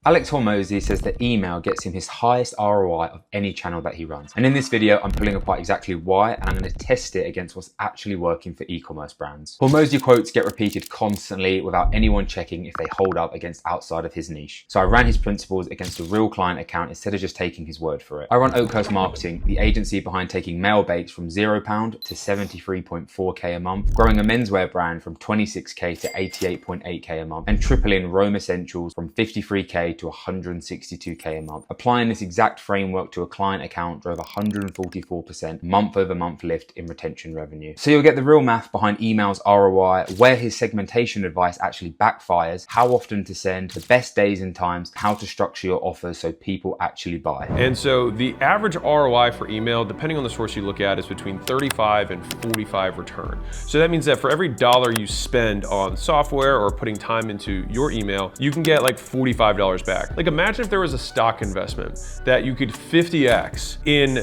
Alex Hormozi says that email gets him his highest ROI of any channel that he runs. And in this video, I'm pulling apart exactly why, and I'm going to test it against what's actually working for e-commerce brands. Hormozi quotes get repeated constantly without anyone checking if they hold up against outside of his niche. So I ran his principles against a real client account instead of just taking his word for it. I run Oakhurst Marketing, the agency behind taking male bakes from £0 to 73.4k a month, growing a menswear brand from 26k to 88.8k a month, and tripling Rome Essentials from 53k to 162k a month. Applying this exact framework to a client account drove 144% month-over-month lift in retention revenue. So you'll get the real math behind email's ROI, where his segmentation advice actually backfires, how often to send, the best days and times, how to structure your offers so people actually buy. And so the average ROI for email, depending on the source you look at, is between 35 and 45 return. So that means that for every dollar you spend on software or putting time into your email, you can get like $45 back. Like imagine if there was a stock investment that you could 50x in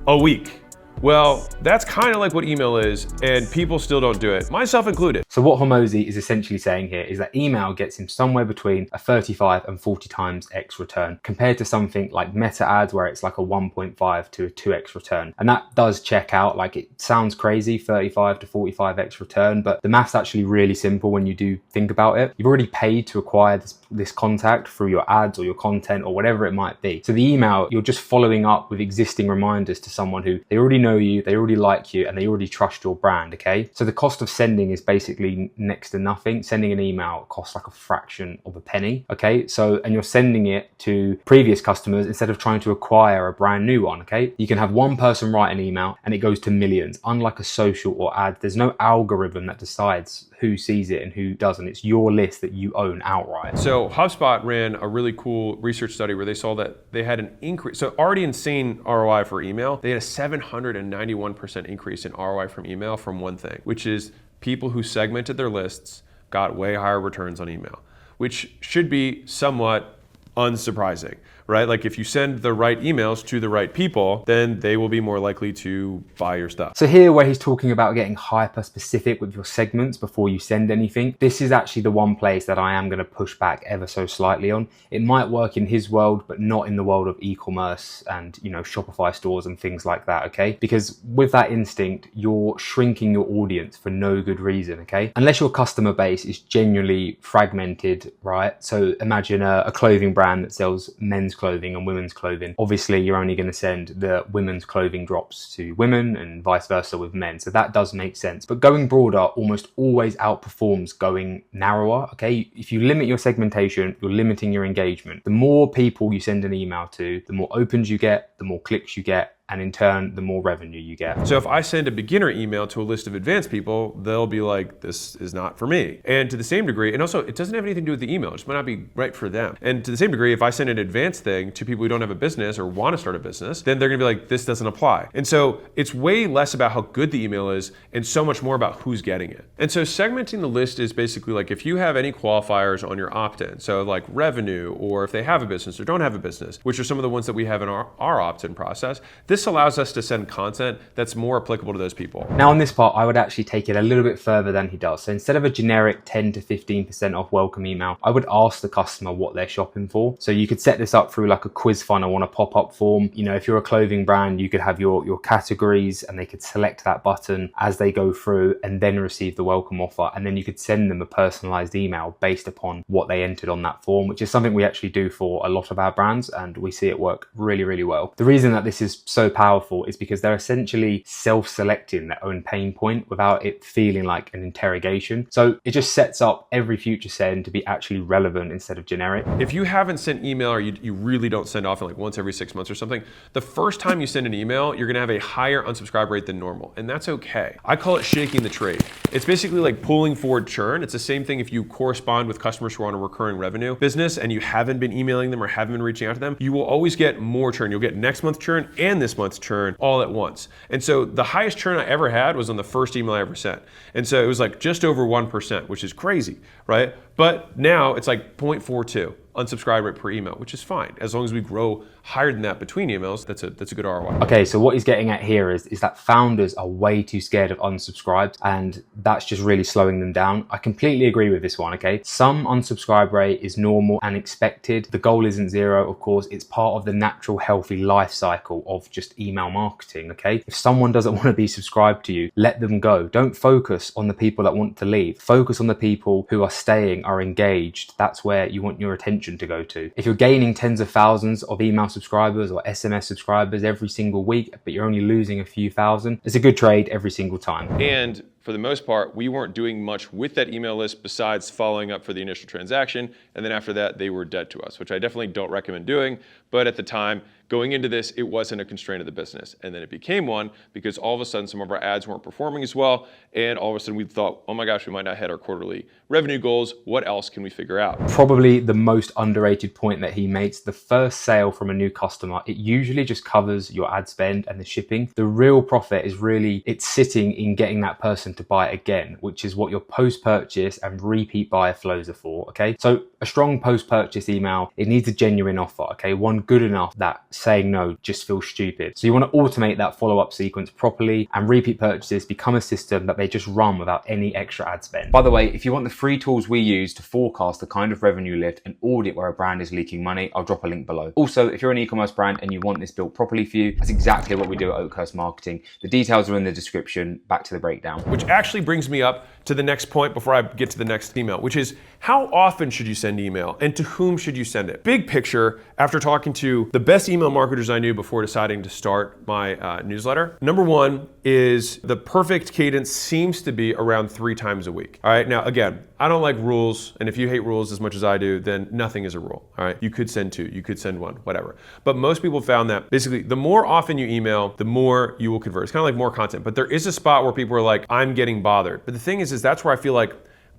a week. Well, that's kind of like what email is, and people still don't do it, myself included. So what Hormozi is essentially saying here is that email gets him somewhere between a 35 and 40 times X return, compared to something like meta ads where it's like a 1.5 to a 2X return. And that does check out, like it sounds crazy, 35 to 45X return, but the math's actually really simple when you do think about it. You've already paid to acquire this contact through your ads or your content or whatever it might be. So the email, you're just following up with existing reminders to someone who they already know you, they already like you, and they already trust your brand, okay? So the cost of sending is basically next to nothing. Sending an email costs like a fraction of a penny, okay? So, and you're sending it to previous customers instead of trying to acquire a brand new one, okay? You can have one person write an email and it goes to millions. Unlike a social or ad, there's no algorithm that decides who sees it and who doesn't. It's your list that you own outright. So HubSpot ran a really cool research study where they saw that they had an increase. So already insane ROI for email. They had a 791% increase in ROI from email from one thing, which is people who segmented their lists got way higher returns on email, which should be somewhat unsurprising, right? Like if you send the right emails to the right people, then they will be more likely to buy your stuff. So here where he's talking about getting hyper specific with your segments before you send anything, this is actually the one place that I am going to push back ever so slightly on. It might work in his world, but not in the world of e-commerce and, you know, Shopify stores and things like that, okay? Because with that instinct, you're shrinking your audience for no good reason, okay? Unless your customer base is genuinely fragmented, right? So imagine a clothing brand that sells men's clothing and women's clothing. Obviously, you're only going to send the women's clothing drops to women and vice versa with men. So that does make sense. But going broader almost always outperforms going narrower, okay? If you limit your segmentation, you're limiting your engagement. The more people you send an email to, the more opens you get, the more clicks you get, and in turn, the more revenue you get. So if I send a beginner email to a list of advanced people, they'll be like, this is not for me. And to the same degree, and also it doesn't have anything to do with the email, it just might not be right for them. And to the same degree, if I send an advanced thing to people who don't have a business or want to start a business, then they're gonna be like, this doesn't apply. And so it's way less about how good the email is and so much more about who's getting it. And so segmenting the list is basically like if you have any qualifiers on your opt-in, so like revenue, or if they have a business or don't have a business, which are some of the ones that we have in our opt-in process, this allows us to send content that's more applicable to those people. Now on this part, I would actually take it a little bit further than he does. So instead of a generic 10 to 15% off welcome email, I would ask the customer what they're shopping for. So you could set this up through like a quiz funnel on a pop-up form. You know, if you're a clothing brand, you could have your categories and they could select that button as they go through and then receive the welcome offer. And then you could send them a personalized email based upon what they entered on that form, which is something we actually do for a lot of our brands and we see it work really, really well. The reason that this is so powerful is because they're essentially self-selecting their own pain point without it feeling like an interrogation. So it just sets up every future send to be actually relevant instead of generic. If you haven't sent email or you really don't send often, like once every 6 months or something, the first time you send an email, you're gonna have a higher unsubscribe rate than normal, and that's okay. I call it shaking the trade. It's basically like pulling forward churn. It's the same thing if you correspond with customers who are on a recurring revenue business and you haven't been emailing them or haven't been reaching out to them, you will always get more churn. You'll get next month's churn and this month's churn all at once. And so the highest churn I ever had was on the first email I ever sent. And so it was like just over 1%, which is crazy, right? But now it's like 0.42 unsubscribe rate per email, which is fine. As long as we grow higher than that between emails, that's a good ROI. Okay, so what he's getting at here is that founders are way too scared of unsubscribes, and that's just really slowing them down. I completely agree with this one, okay? Some unsubscribe rate is normal and expected. The goal isn't zero, of course. It's part of the natural, healthy life cycle of just email marketing, okay? If someone doesn't want to be subscribed to you, let them go. Don't focus on the people that want to leave. Focus on the people who are staying, are engaged. That's where you want your attention to go to. If you're gaining tens of thousands of email subscribers or SMS subscribers every single week, but you're only losing a few thousand, it's a good trade every single time. And for the most part, we weren't doing much with that email list besides following up for the initial transaction. And then after that, they were dead to us, which I definitely don't recommend doing. But at the time, going into this, it wasn't a constraint of the business. And then it became one because all of a sudden, some of our ads weren't performing as well. And all of a sudden we thought, oh my gosh, we might not hit our quarterly revenue goals. What else can we figure out? Probably the most underrated point that he makes, the first sale from a new customer, it usually just covers your ad spend and the shipping. The real profit is really, it's sitting in getting that person to buy again, which is what your post-purchase and repeat buyer flows are for, okay? So a strong post-purchase email, it needs a genuine offer, okay? One good enough that saying no just feels stupid. So you want to automate that follow-up sequence properly, and repeat purchases become a system that they just run without any extra ad spend. By the way, if you want the free tools we use to forecast the kind of revenue lift and audit where a brand is leaking money, I'll drop a link below. Also, if you're an e-commerce brand and you want this built properly for you, that's exactly what we do at Oakhurst Marketing. The details are in the description. Back to the breakdown. Which actually brings me up to the next point before I get to the next email, which is how often should you send email and to whom should you send it? Big picture, after talking to the best email marketers I knew before deciding to start my newsletter, number one is the perfect cadence seems to be around 3 times a week. All right, now again, I don't like rules, and if you hate rules as much as I do, then nothing is a rule. All right, you could send 2, you could send 1, whatever. But most people found that basically the more often you email, the more you will convert. It's kind of like more content, but there is a spot where people are like, I'm getting bothered. But the thing is that's where I feel like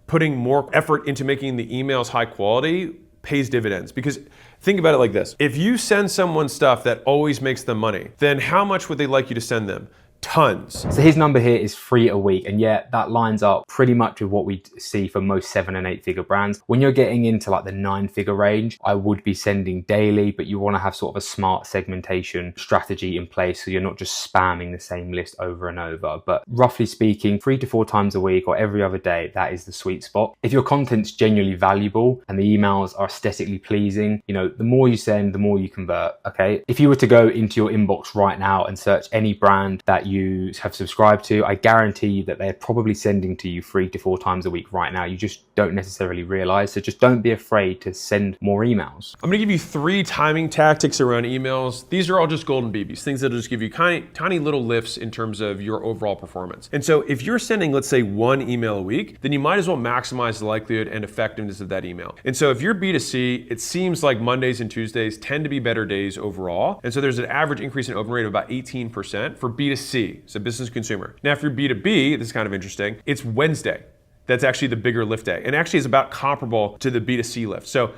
putting more effort into making the emails high quality pays dividends. Because think about it like this. If you send someone stuff that always makes them money, then how much would they like you to send them? Tons. So his number here is 3 a week, and yet that lines up pretty much with what we see for most 7 and 8 figure brands. When you're getting into like the 9 figure range, I would be sending daily, but you want to have sort of a smart segmentation strategy in place so you're not just spamming the same list over and over. But roughly speaking, 3 to 4 times a week or every other day, that is the sweet spot. If your content's genuinely valuable and the emails are aesthetically pleasing, you know, the more you send, the more you convert, okay? If you were to go into your inbox right now and search any brand that you have subscribed to, I guarantee you that they're probably sending to you 3 to 4 times a week right now. You just don't necessarily realize. So just don't be afraid to send more emails. I'm gonna give you 3 timing tactics around emails. These are all just golden BBs, things that'll just give you tiny little lifts in terms of your overall performance. And so if you're sending, let's say 1 email a week, then you might as well maximize the likelihood and effectiveness of that email. And so if you're B2C, it seems like Mondays and Tuesdays tend to be better days overall. And so there's an average increase in open rate of about 18% for B2C. So business consumer. Now, if you're B2B, this is kind of interesting, it's Wednesday. That's actually the bigger lift day. And actually is about comparable to the B2C lift. So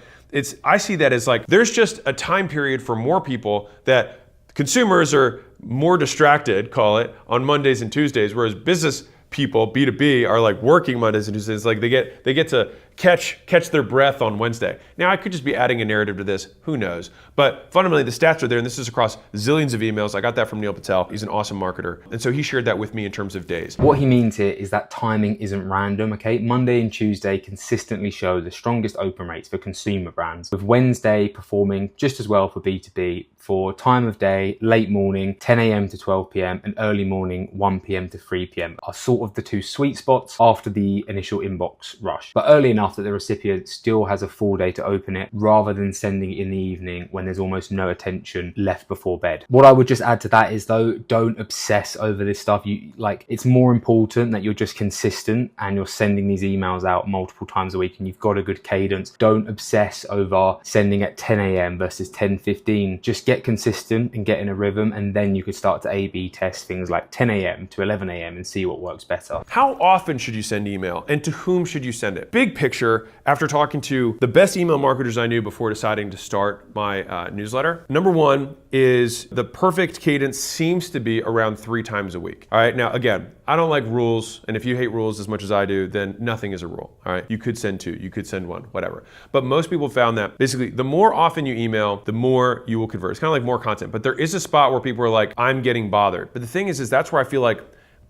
I see that as like, there's just a time period for more people that consumers are more distracted, call it, on Mondays and Tuesdays, whereas business people, B2B, are like working Mondays and Tuesdays. Like they get to catch their breath on Wednesday. Now, I could just be adding a narrative to this, who knows? But fundamentally, the stats are there, and this is across zillions of emails. I got that from Neil Patel. He's an awesome marketer. And so he shared that with me in terms of days. What he means here is that timing isn't random, okay? Monday and Tuesday consistently show the strongest open rates for consumer brands, with Wednesday performing just as well for B2B for time of day, late morning, 10 a.m. to 12 p.m. and early morning, 1 p.m. to 3 p.m. are sort of the 2 sweet spots after the initial inbox rush, but early enough that the recipient still has a full day to open it rather than sending it in the evening when there's almost no attention left before bed. What I would just add to that is though, don't obsess over this stuff. It's more important that you're just consistent and you're sending these emails out multiple times a week and you've got a good cadence. Don't obsess over sending at 10 a.m. versus 10:15. Just get consistent and get in a rhythm, and then you could start to A/B test things like 10 a.m. to 11 a.m. and see what works better. How often should you send email and to whom should you send it? Big picture. picture after talking to the best email marketers I knew before deciding to start my newsletter. Number one is the perfect cadence seems to be around 3 times a week. All right, now again, I don't like rules, and if you hate rules as much as I do, then nothing is a rule. All right, you could send 2, you could send 1, whatever. But most people found that basically the more often you email, the more you will convert. It's kind of like more content, but there is a spot where people are like, I'm getting bothered. But the thing is that's where I feel like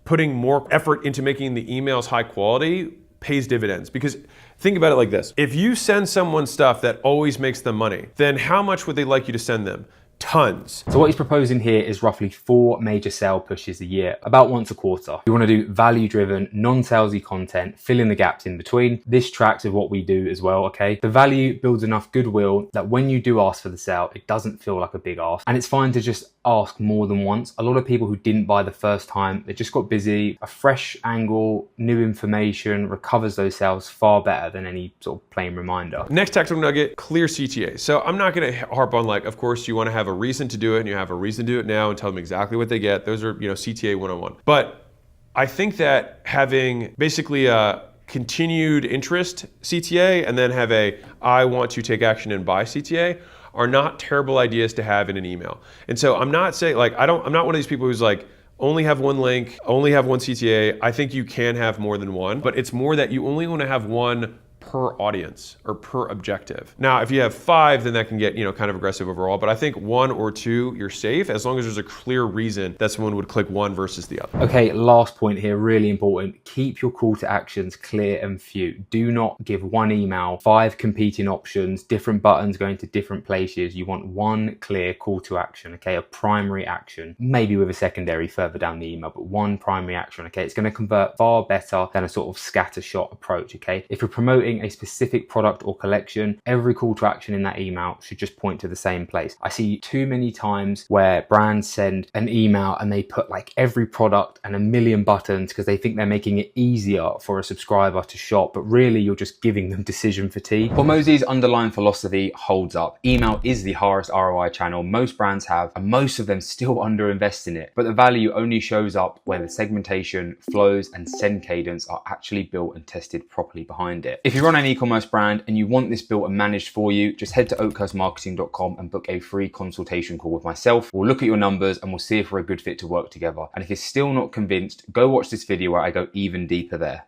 putting more effort into making the emails high quality pays dividends. Because think about it like this. If you send someone stuff that always makes them money, then how much would they like you to send them? Tons. So what he's proposing here is roughly 4 major sale pushes a year, about once a quarter. You want to do value-driven, non-salesy content, fill in the gaps in between. This tracks with what we do as well, okay? The value builds enough goodwill that when you do ask for the sale, it doesn't feel like a big ask. And it's fine to just ask more than once. A lot of people who didn't buy the first time, they just got busy. A fresh angle, new information recovers those sales far better than any sort of plain reminder. Next tactical nugget, clear CTA. So I'm not going to harp on like, of course you want to have a reason to do it, and you have a reason to do it now, and tell them exactly what they get. Those are, CTA 101. But I think that having basically a continued interest CTA and then have a I want to take action and buy CTA are not terrible ideas to have in an email. And so I'm not saying like, I'm not one of these people who's like, only have 1 link, only have 1 CTA. I think you can have more than 1, but it's more that you only want to have 1 per audience or per objective. Now, if you have 5, then that can get, kind of aggressive overall, but I think 1 or 2, you're safe as long as there's a clear reason that someone would click one versus the other. Okay, last point here, really important. Keep your call to actions clear and few. Do not give one email, 5 competing options, different buttons going to different places. You want 1 clear call to action, okay? A primary action, maybe with a secondary further down the email, but 1 primary action, okay? It's gonna convert far better than a sort of scattershot approach, okay? If you're promoting a specific product or collection, every call to action in that email should just point to the same place. I see too many times where brands send an email and they put like every product and a million buttons because they think they're making it easier for a subscriber to shop, but really you're just giving them decision fatigue. Hormozi's underlying philosophy holds up. Email is the highest ROI channel most brands have, and most of them still underinvest in it, but the value only shows up when the segmentation, flows, and send cadence are actually built and tested properly behind it. If you run an e-commerce brand and you want this built and managed for you, just head to oakhurstmarketing.com and book a free consultation call with myself. We'll look at your numbers and we'll see if we're a good fit to work together. And if you're still not convinced, go watch this video where I go even deeper there.